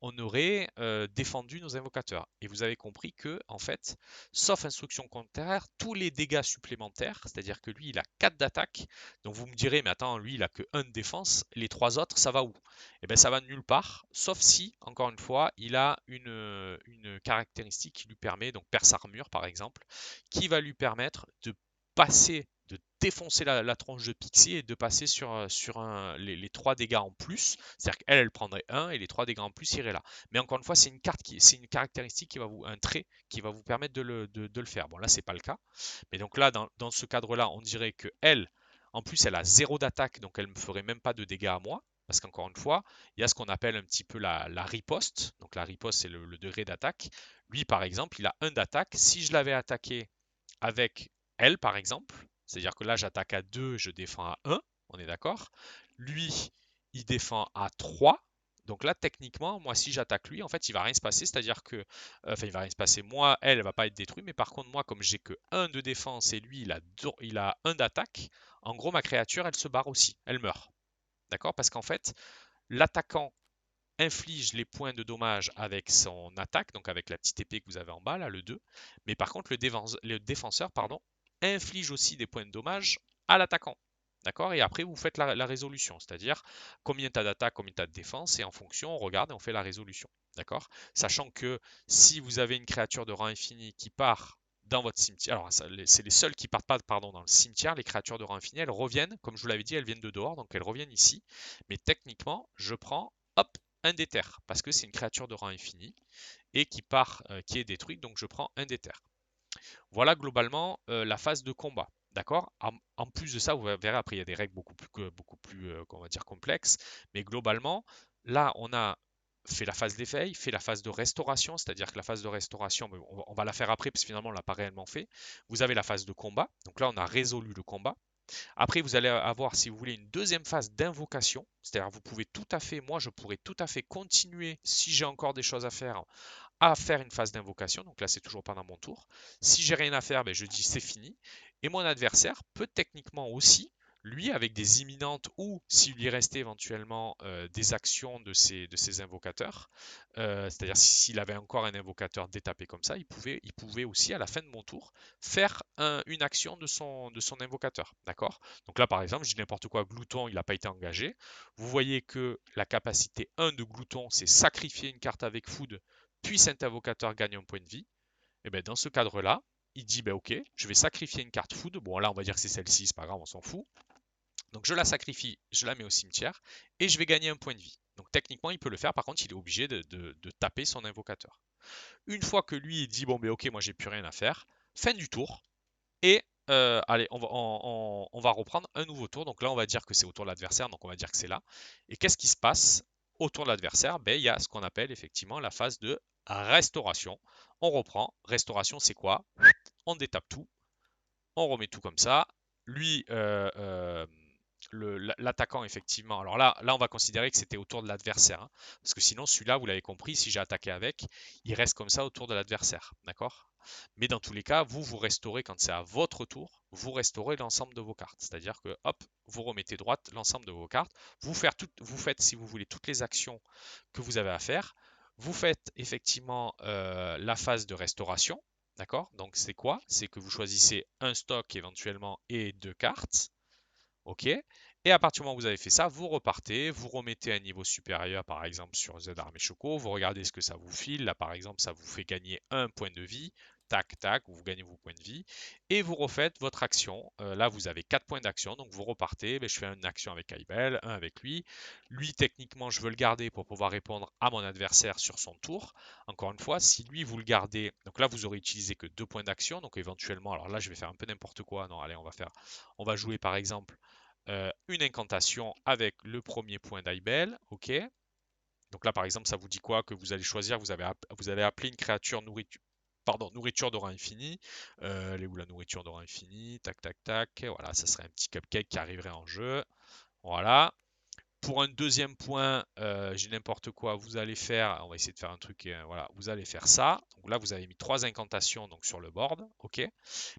on aurait défendu nos invocateurs. Et vous avez compris que, en fait, sauf instruction contraire, tous les dégâts supplémentaires, c'est-à-dire que lui, il a 4 d'attaque. Donc vous me direz, mais attends, lui, il a que 1 de défense, les 3 autres, ça va où? Eh bien, ça va nulle part, sauf si, encore une fois, il a une caractéristique qui lui permet, donc perce armure par exemple, qui va lui permettre de passer, de défoncer la tronche de Pixie et de passer sur les 3 dégâts en plus. C'est-à-dire qu'elle, elle prendrait 1 et les 3 dégâts en plus iraient là. Mais encore une fois, c'est une caractéristique un trait qui va vous permettre de le faire. Bon, là, c'est pas le cas. Mais donc là, dans ce cadre-là, on dirait que elle, en plus, elle a 0 d'attaque, donc elle ne me ferait même pas de dégâts à moi. Parce qu'encore une fois, il y a ce qu'on appelle un petit peu la riposte. Donc la riposte, c'est le degré d'attaque. Lui, par exemple, il a 1 d'attaque. Si je l'avais attaqué avec elle, par exemple, c'est-à-dire que là, j'attaque à 2, je défends à 1, on est d'accord. Lui, il défend à 3. Donc là, techniquement, moi, si j'attaque lui, en fait, il va rien se passer. C'est-à-dire que, enfin, il va rien se passer. Moi, elle va pas être détruite. Mais par contre, moi, comme j'ai que 1 de défense et lui, il a 1 d'attaque, en gros, ma créature, elle se barre aussi. Elle meurt. D'accord? Parce qu'en fait, l'attaquant inflige les points de dommage avec son attaque, donc avec la petite épée que vous avez en bas, là, le 2. Mais par contre, le défenseur pardon, inflige aussi des points de dommage à l'attaquant. D'accord? Et après, vous faites la résolution, c'est-à-dire combien tu as d'attaque, combien tu as de défense, et en fonction, on regarde et on fait la résolution. D'accord? Sachant que si vous avez une créature de rang infini qui part dans votre cimetière, alors c'est les seuls qui partent pas pardon, dans le cimetière, les créatures de rang infini, elles reviennent, comme je vous l'avais dit, elles viennent de dehors, donc elles reviennent ici. Mais techniquement, je prends, hop, un déter, parce que c'est une créature de rang infini, et qui part, qui est détruite, donc je prends un déter. Voilà globalement la phase de combat. D'accord? En plus de ça, vous verrez après, il y a des règles beaucoup plus on va dire, complexes. Mais globalement, là, on a fait la phase d'éveil, fait la phase de restauration, c'est-à-dire que la phase de restauration, on va la faire après, parce que finalement, on ne l'a pas réellement fait. Vous avez la phase de combat. Donc là, on a résolu le combat. Après, vous allez avoir, si vous voulez, une deuxième phase d'invocation. C'est-à-dire, vous pouvez tout à fait, moi, je pourrais tout à fait continuer, si j'ai encore des choses à faire une phase d'invocation. Donc là, c'est toujours pendant mon tour. Si j'ai rien à faire, ben, je dis c'est fini. Et mon adversaire peut techniquement aussi, lui, avec des imminentes ou s'il lui restait éventuellement des actions de ses invocateurs, c'est-à-dire s'il avait encore un invocateur détapé comme ça, il pouvait aussi à la fin de mon tour faire une action de son invocateur. D'accord? Donc là, par exemple, je dis n'importe quoi, Glouton, il n'a pas été engagé. Vous voyez que la capacité 1 de Glouton, c'est sacrifier une carte avec Food puis cet invocateur gagne un point de vie, et bien dans ce cadre-là, il dit ben ok, je vais sacrifier une carte food. Bon là on va dire que c'est celle-ci, c'est pas grave, on s'en fout. Donc je la sacrifie, je la mets au cimetière et je vais gagner un point de vie. Donc techniquement il peut le faire, par contre il est obligé de taper son invocateur. Une fois que lui il dit bon ben ok moi j'ai plus rien à faire, fin du tour et allez on va reprendre un nouveau tour. Donc là on va dire que c'est au tour de l'adversaire, donc on va dire que c'est là. Et qu'est-ce qui se passe autour de l'adversaire? Ben, il y a ce qu'on appelle effectivement la phase de restauration. On reprend. Restauration, c'est quoi? On détape tout. On remet tout comme ça. Lui, l'attaquant, effectivement. Alors là, on va considérer que c'était autour de l'adversaire. Hein, parce que sinon, celui-là, vous l'avez compris, si j'ai attaqué avec, il reste comme ça autour de l'adversaire. D'accord? Mais dans tous les cas, vous restaurez, quand c'est à votre tour, vous restaurez l'ensemble de vos cartes. C'est-à-dire que, hop, vous remettez droite l'ensemble de vos cartes. Vous faites, si vous voulez, toutes les actions que vous avez à faire. Vous faites effectivement la phase de restauration. D'accord? Donc c'est quoi? C'est que vous choisissez un stock éventuellement et deux cartes. OK? Et à partir du moment où vous avez fait ça, vous repartez, vous remettez à un niveau supérieur, par exemple sur Z Armée Choco, vous regardez ce que ça vous file. Là, par exemple, ça vous fait gagner un point de vie. Tac, tac, vous gagnez vos points de vie. Et vous refaites votre action. Là, vous avez 4 points d'action, donc vous repartez. Ben, je fais une action avec Aibel, un avec lui. Lui, techniquement, je veux le garder pour pouvoir répondre à mon adversaire sur son tour. Encore une fois, si lui, vous le gardez, donc là, vous aurez utilisé que 2 points d'action. Donc éventuellement, alors là, je vais faire un peu n'importe quoi. Non, allez, on va jouer par exemple une incantation avec le premier point d'Aibel. Ok. Donc là, par exemple, ça vous dit quoi? Que vous allez choisir, vous allez appeler une créature nourriture. Pardon, nourriture d'aura infini. Elle est où la nourriture d'aura infini? Tac, tac, tac. Voilà, ça serait un petit cupcake qui arriverait en jeu. Voilà. Pour un deuxième point, j'ai n'importe quoi, vous allez faire, on va essayer de faire un truc, voilà, vous allez faire ça. Donc là, vous avez mis 3 incantations donc, sur le board, ok.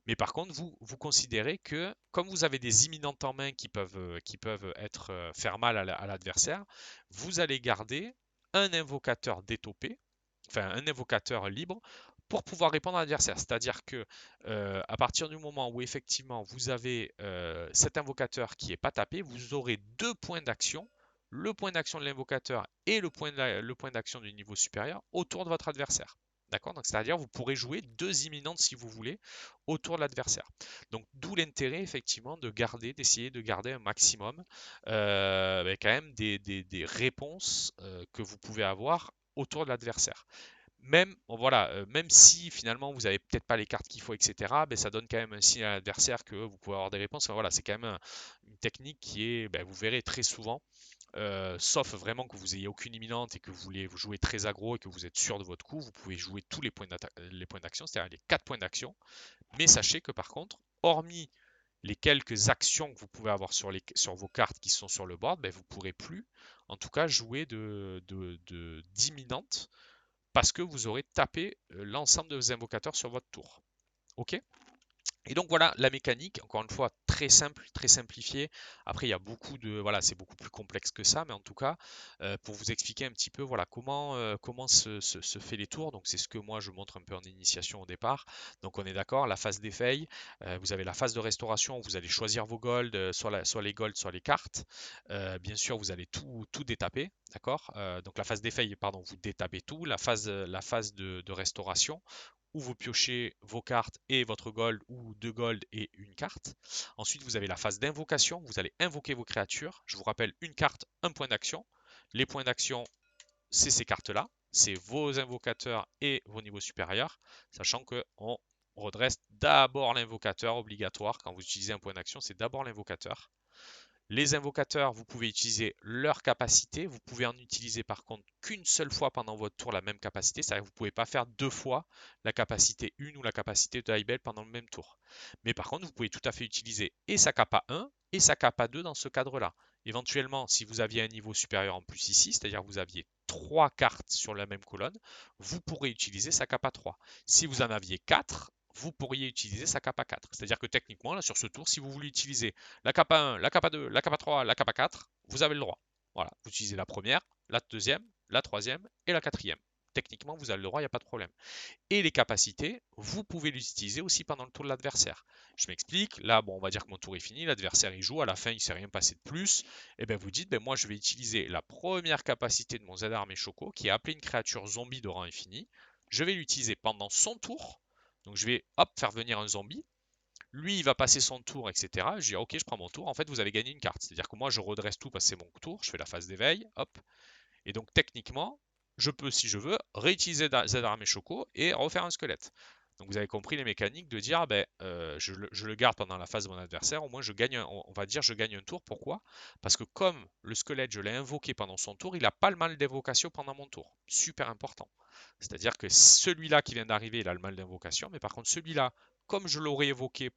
Mais par contre, vous considérez que, comme vous avez des imminentes en main qui peuvent être, faire mal à l'adversaire, vous allez garder un invocateur détopé, enfin un invocateur libre, pour pouvoir répondre à l'adversaire. C'est-à-dire que à partir du moment où effectivement vous avez cet invocateur qui n'est pas tapé, vous aurez 2 points d'action, le point d'action de l'invocateur et le point d'action du niveau supérieur autour de votre adversaire. D'accord? Donc c'est-à-dire vous pourrez jouer 2 imminentes si vous voulez autour de l'adversaire. Donc d'où l'intérêt effectivement d'essayer de garder un maximum quand même des réponses que vous pouvez avoir autour de l'adversaire. Même, bon, voilà, même si finalement vous n'avez peut-être pas les cartes qu'il faut, etc., ben, ça donne quand même un signe à l'adversaire que vous pouvez avoir des réponses. Enfin, voilà, c'est quand même une technique qui est, ben, vous verrez très souvent, sauf vraiment que vous ayez aucune imminente et que vous voulez vous jouer très aggro et que vous êtes sûr de votre coup, vous pouvez jouer tous les points d'action, c'est-à-dire les 4 points d'action. Mais sachez que par contre, hormis les quelques actions que vous pouvez avoir sur vos cartes qui sont sur le board, ben, vous ne pourrez plus, en tout cas, jouer d'imminente parce que vous aurez tapé l'ensemble de vos invocateurs sur votre tour. Ok? Et donc voilà la mécanique, encore une fois très simple, très simplifiée. Après il y a beaucoup de, voilà, c'est beaucoup plus complexe que ça, mais en tout cas pour vous expliquer un petit peu voilà comment se fait les tours. Donc c'est ce que moi je montre un peu en initiation au départ. Donc on est d'accord, la phase d'effet, vous avez la phase de restauration, où vous allez choisir vos golds, soit les golds, soit les cartes. Bien sûr vous allez tout détaper, d'accord. Donc la phase d'effet, pardon, vous détapez tout. La phase de restauration, où vous piochez vos cartes et votre gold, ou deux gold et une carte. Ensuite, vous avez la phase d'invocation. Vous allez invoquer vos créatures. Je vous rappelle, une carte, un point d'action. Les points d'action, c'est ces cartes-là. C'est vos invocateurs et vos niveaux supérieurs. Sachant qu'on redresse d'abord l'invocateur obligatoire. Quand vous utilisez un point d'action, c'est d'abord l'invocateur. Les invocateurs, vous pouvez utiliser leur capacité. Vous pouvez en utiliser par contre qu'une seule fois pendant votre tour la même capacité. C'est-à-dire que vous ne pouvez pas faire deux fois la capacité 1 ou la capacité de Hybel pendant le même tour. Mais par contre, vous pouvez tout à fait utiliser et sa capa 1 et sa capa 2 dans ce cadre-là. Éventuellement, si vous aviez un niveau supérieur en plus ici, c'est-à-dire que vous aviez 3 cartes sur la même colonne, vous pourrez utiliser sa capa 3. Si vous en aviez 4, vous pourriez utiliser sa capa 4. C'est-à-dire que techniquement, là, sur ce tour, si vous voulez utiliser la capa 1, la capa 2, la capa 3, la capa 4, vous avez le droit. Voilà, vous utilisez la première, la deuxième, la troisième et la quatrième. Techniquement, vous avez le droit, il n'y a pas de problème. Et les capacités, vous pouvez les utiliser aussi pendant le tour de l'adversaire. Je m'explique, là, bon, on va dire que mon tour est fini, l'adversaire il joue, à la fin il ne s'est rien passé de plus, et bien vous dites, ben moi je vais utiliser la première capacité de mon Z Armée Choco, qui est appeler une créature zombie de rang infini. Je vais l'utiliser pendant son tour, donc je vais hop faire venir un zombie, lui, il va passer son tour, etc. Je dis, ok, je prends mon tour. En fait, vous avez gagné une carte. C'est-à-dire que moi, je redresse tout parce que c'est mon tour. Je fais la phase d'éveil. Hop. Et donc, techniquement, je peux, si je veux, réutiliser Z Armée Choco et refaire un squelette. Donc, vous avez compris les mécaniques de dire, ben, je le garde pendant la phase de mon adversaire. Au moins, je gagne, on va dire, je gagne un tour. Pourquoi? Parce que comme le squelette, je l'ai invoqué pendant son tour, il n'a pas le mal d'invocation pendant mon tour. Super important. C'est-à-dire que celui-là qui vient d'arriver, il a le mal d'invocation, mais par contre celui-là, comme je l'aurais invoqué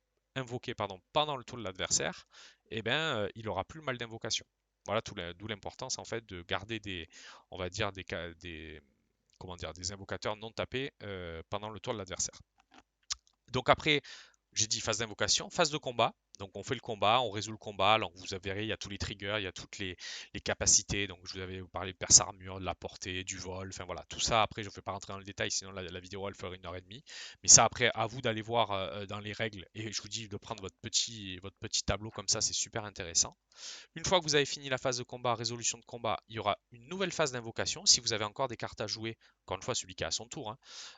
pardon, pendant le tour de l'adversaire, eh ben, il n'aura plus le mal d'invocation. Voilà d'où l'importance en fait de garder des, on va dire comment dire, des invocateurs non tapés pendant le tour de l'adversaire. Donc après, j'ai dit phase d'invocation, phase de combat. Donc on fait le combat, on résout le combat. Alors vous verrez, il y a tous les triggers, il y a toutes les capacités. Donc je vous avais parlé de perce armure, de la portée, du vol. Enfin voilà, tout ça après je ne vais pas rentrer dans le détail, sinon la vidéo elle ferait 1 h 30. Mais ça après à vous d'aller voir dans les règles. Et je vous dis de prendre votre petit tableau comme ça, c'est super intéressant. Une fois que vous avez fini la phase de combat, résolution de combat, il y aura une nouvelle phase d'invocation. Si vous avez encore des cartes à jouer, encore une fois celui qui a son tour,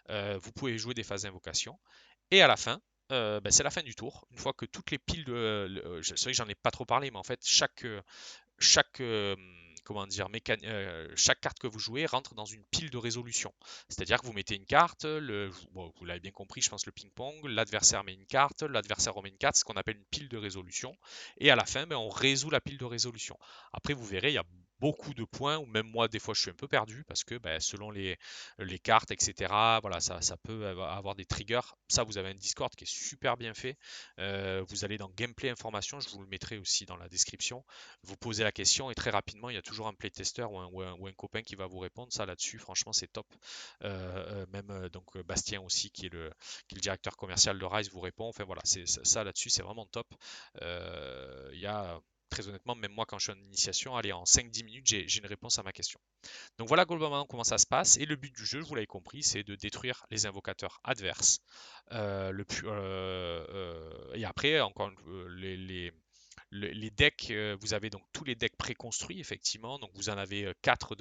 hein, vous pouvez jouer des phases d'invocation. Et à la fin, ben, c'est la fin du tour. Une fois que toutes les piles de. C'est vrai que j'en ai pas trop parlé, mais en fait, chaque, comment dire, chaque carte que vous jouez rentre dans une pile de résolution. C'est-à-dire que vous mettez une carte, bon, vous l'avez bien compris, je pense le ping-pong, l'adversaire met une carte, l'adversaire remet une carte, ce qu'on appelle une pile de résolution. Et à la fin, ben, on résout la pile de résolution. Après, vous verrez, il y a beaucoup de points, ou même moi, des fois, je suis un peu perdu, parce que ben, selon les cartes, etc., voilà, ça peut avoir des triggers. Ça, vous avez un Discord qui est super bien fait. Vous allez dans Gameplay Information, je vous le mettrai aussi dans la description. Vous posez la question et très rapidement, il y a toujours un playtester ou un copain qui va vous répondre. Ça là-dessus, franchement, c'est top. Même donc Bastien aussi, qui est le directeur commercial de Rise, vous répond. Enfin voilà, ça là-dessus, c'est vraiment top. Il y a très honnêtement, même moi quand je suis en initiation, allez, en 5-10 minutes, j'ai une réponse à ma question. Donc voilà globalement comment ça se passe. Et le but du jeu, vous l'avez compris, c'est de détruire les invocateurs adverses. Et après, encore les decks, vous avez donc tous les decks préconstruits effectivement. Donc vous en avez 4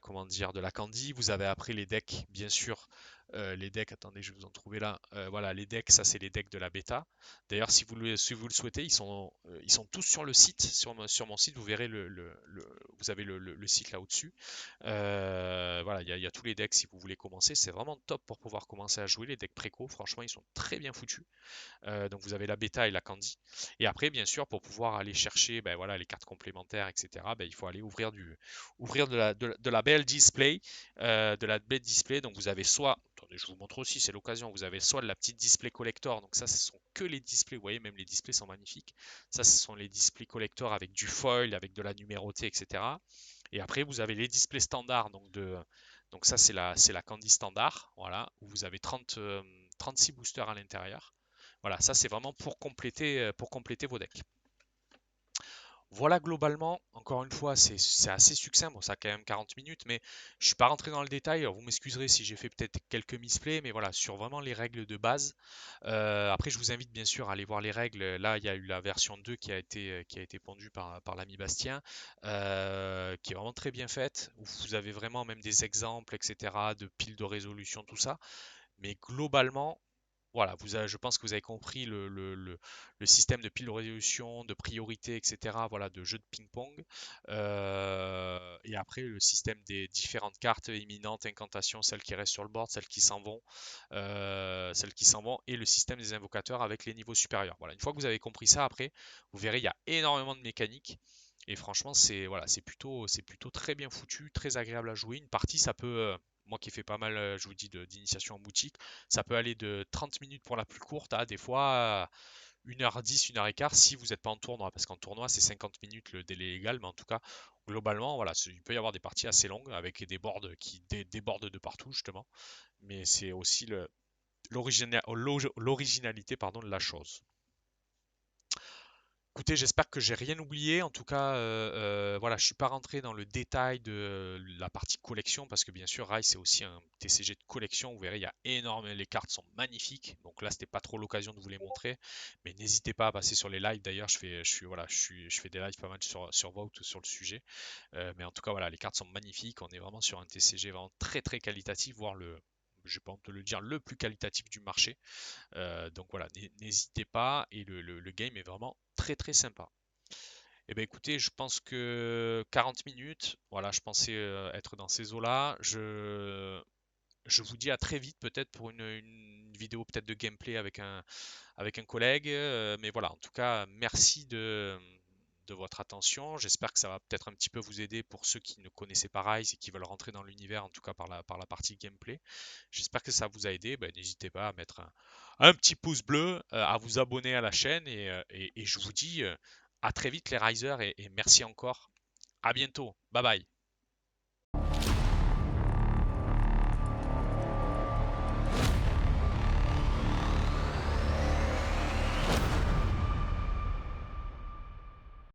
comment dire, de la Candy. Vous avez après les decks, bien sûr, les decks. Attendez, je vais vous en trouver là. Voilà, les decks, ça c'est les decks de la bêta. D'ailleurs, si vous le souhaitez, ils sont tous sur le site, sur mon site. Vous verrez vous avez le site là au-dessus. Voilà, il y a tous les decks si vous voulez commencer. C'est vraiment top pour pouvoir commencer à jouer les decks préco. Franchement, ils sont très bien foutus. Donc vous avez la bêta et la candy. Et après, bien sûr, pour pouvoir aller chercher ben, voilà, les cartes complémentaires, etc., ben, il faut aller ouvrir de la belle display. De la belle display. Donc vous avez soit, attendez, je vous montre aussi, c'est l'occasion, vous avez soit de la petite display collector. Donc ça, ce sont que les displays. Vous voyez, même les displays sont magnifiques. Ça, ce sont les displays collector avec du foil, avec de la numérotée, etc. Et après, vous avez les displays standards. Donc ça, c'est la candy standard. Voilà, où vous avez 30 36 boosters à l'intérieur. Voilà, ça c'est vraiment pour compléter vos decks. Voilà globalement, encore une fois, c'est assez succinct, bon ça a quand même 40 minutes, mais je suis pas rentré dans le détail, alors vous m'excuserez si j'ai fait peut-être quelques misplays, mais voilà, sur vraiment les règles de base. Après je vous invite bien sûr à aller voir les règles, là il y a eu la version 2 qui a été pondue par l'ami Bastien, qui est vraiment très bien faite, où vous avez vraiment même des exemples, etc., de piles de résolution, tout ça, mais globalement, voilà, je pense que vous avez compris le système de pile de résolution, de priorité, etc. Voilà, de jeu de ping-pong. Et après, le système des différentes cartes imminentes, incantations, celles qui restent sur le board, celles qui s'en vont, et le système des invocateurs avec les niveaux supérieurs. Voilà, une fois que vous avez compris ça, après, vous verrez, il y a énormément de mécaniques. Et franchement, c'est plutôt très bien foutu, très agréable à jouer. Une partie, ça peut, moi qui fais pas mal, je vous dis, d'initiation en boutique, ça peut aller de 30 minutes pour la plus courte à des fois 1h10, 1h15 si vous n'êtes pas en tournoi. Parce qu'en tournoi, c'est 50 minutes le délai légal. Mais en tout cas, globalement, voilà, il peut y avoir des parties assez longues avec des boards qui débordent de partout, justement. Mais c'est aussi l'originalité pardon, de la chose. Écoutez, j'espère que j'ai rien oublié. En tout cas, voilà, je suis pas rentré dans le détail de la partie collection parce que bien sûr, Rise c'est aussi un TCG de collection. Vous verrez, il y a énormément, les cartes sont magnifiques. Donc là, c'était pas trop l'occasion de vous les montrer, mais n'hésitez pas à passer sur les lives. D'ailleurs, je fais des lives pas mal sur Vote sur le sujet. Mais en tout cas, voilà, les cartes sont magnifiques. On est vraiment sur un TCG vraiment très très qualitatif, voire je vais pas honte de le dire, le plus qualitatif du marché. Donc voilà, n'hésitez pas et le game est vraiment très très sympa. Eh bien écoutez, je pense que 40 minutes, voilà, je pensais être dans ces eaux-là. Je vous dis à très vite peut-être pour une vidéo peut-être de gameplay avec un collègue. Mais voilà, en tout cas, merci de votre attention. J'espère que ça va peut-être un petit peu vous aider pour ceux qui ne connaissaient pas Rise et qui veulent rentrer dans l'univers, en tout cas par la partie gameplay. J'espère que ça vous a aidé. Ben, n'hésitez pas à mettre un petit pouce bleu, à vous abonner à la chaîne et je vous dis à très vite les Risers et merci encore. À bientôt. Bye bye.